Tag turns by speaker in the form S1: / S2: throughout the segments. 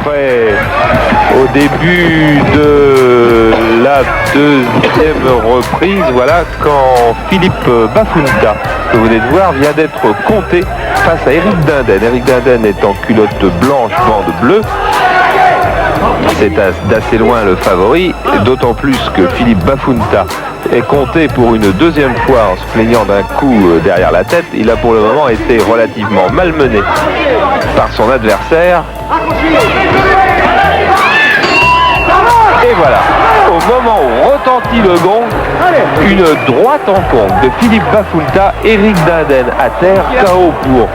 S1: près au début de la deuxième reprise, voilà, quand Philippe Bafunta, que vous venez de voir, vient d'être compté face à Eric Dinden. Eric Dinden est en culotte blanche, bande bleue. C'est d'assez loin le favori, d'autant plus que Philippe Bafunta est compté pour une deuxième fois en se plaignant d'un coup derrière la tête. Il a pour le moment été relativement malmené par son adversaire. Et voilà, au moment où retentit le gong, une droite en compte de Philippe Bafunta, Eric Dinden à terre, KO pour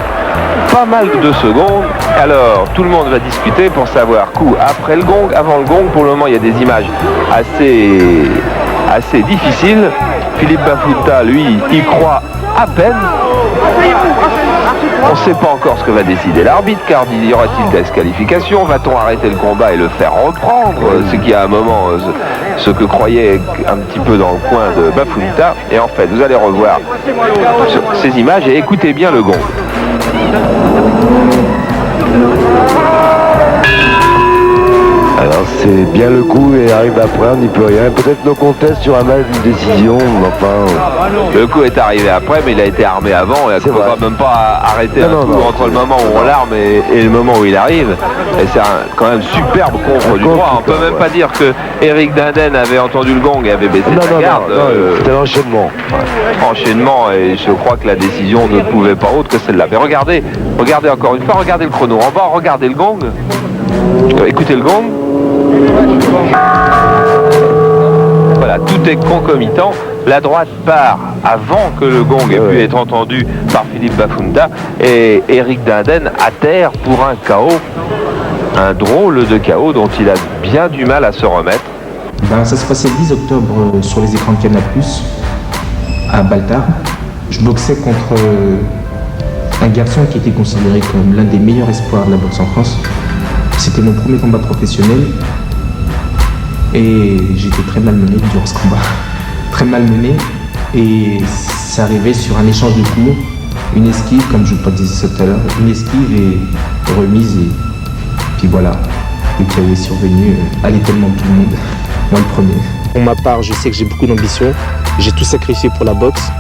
S1: pas mal de secondes. Alors tout le monde va discuter pour savoir coup après le gong, avant le gong. Pour le moment il y a des images assez difficiles. Philippe Bafunta lui y croit à peine. On ne sait pas encore ce que va décider l'arbitre, car y aura-t-il disqualification? Va-t-on arrêter le combat et le faire reprendre? Ce qui à un moment, ce que croyait un petit peu dans le coin de Bafunta. Et en fait, vous allez revoir ces images et écoutez bien le gong.
S2: Alors c'est bien le coup et arrive après, on n'y peut rien. Peut-être nos contestes sur un match d'une décision, mais enfin...
S1: Le coup est arrivé après, mais il a été armé avant. Et il ne faut même pas arrêter entre le moment où on l'arme et le moment où il arrive. Et c'est quand même superbe contre du droit. On ne peut même pas dire que Eric Dinden avait entendu le gong et avait baissé sa garde.
S2: C'était l'enchaînement.
S1: Enchaînement, et je crois que la décision ne pouvait pas autre que celle-là. Mais regardez encore une fois, regardez le chrono. En bas, regardez le gong. Écoutez le gong. Voilà, tout est concomitant. La droite part avant que le gong ait pu être entendu par Philippe Bafunta et Eric Dinden à terre pour un KO. Un drôle de KO dont il a bien du mal à se remettre.
S3: Ça se passait le 10 octobre sur les écrans de Canal+, à Baltar. Je boxais contre un garçon qui était considéré comme l'un des meilleurs espoirs de la boxe en France. C'était mon premier combat professionnel et j'étais très malmené durant ce combat. Très malmené, et ça arrivait sur un échange de coups, une esquive, comme je le disais tout à l'heure, une esquive et remise, et puis voilà, le chaos est survenu à l'étonnement de tout le monde, moi le premier. Pour ma part, je sais que j'ai beaucoup d'ambition, j'ai tout sacrifié pour la boxe,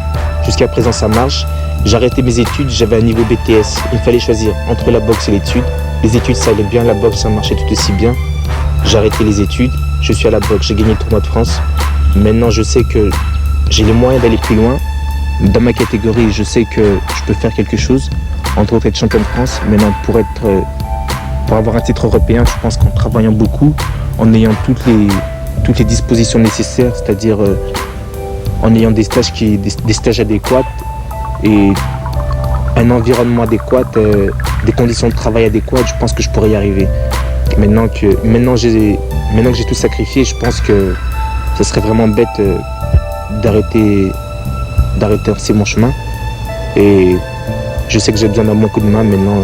S3: jusqu'à présent ça marche. J'ai arrêté mes études, j'avais un niveau BTS, il fallait choisir entre la boxe et l'étude. Les études ça allait bien, la boxe ça marchait tout aussi bien. J'ai arrêté les études, je suis à la boxe, j'ai gagné le tournoi de France. Maintenant je sais que j'ai les moyens d'aller plus loin. Dans ma catégorie, je sais que je peux faire quelque chose, entre autres être champion de France. Maintenant pour avoir un titre européen, je pense qu'en travaillant beaucoup, en ayant toutes les dispositions nécessaires, c'est-à-dire en ayant des stages adéquats et un environnement adéquat, des conditions de travail adéquates, je pense que je pourrais y arriver. Maintenant que j'ai tout sacrifié, je pense que ce serait vraiment bête d'arrêter mon chemin. Et je sais que j'ai besoin d'un bon coup de main maintenant.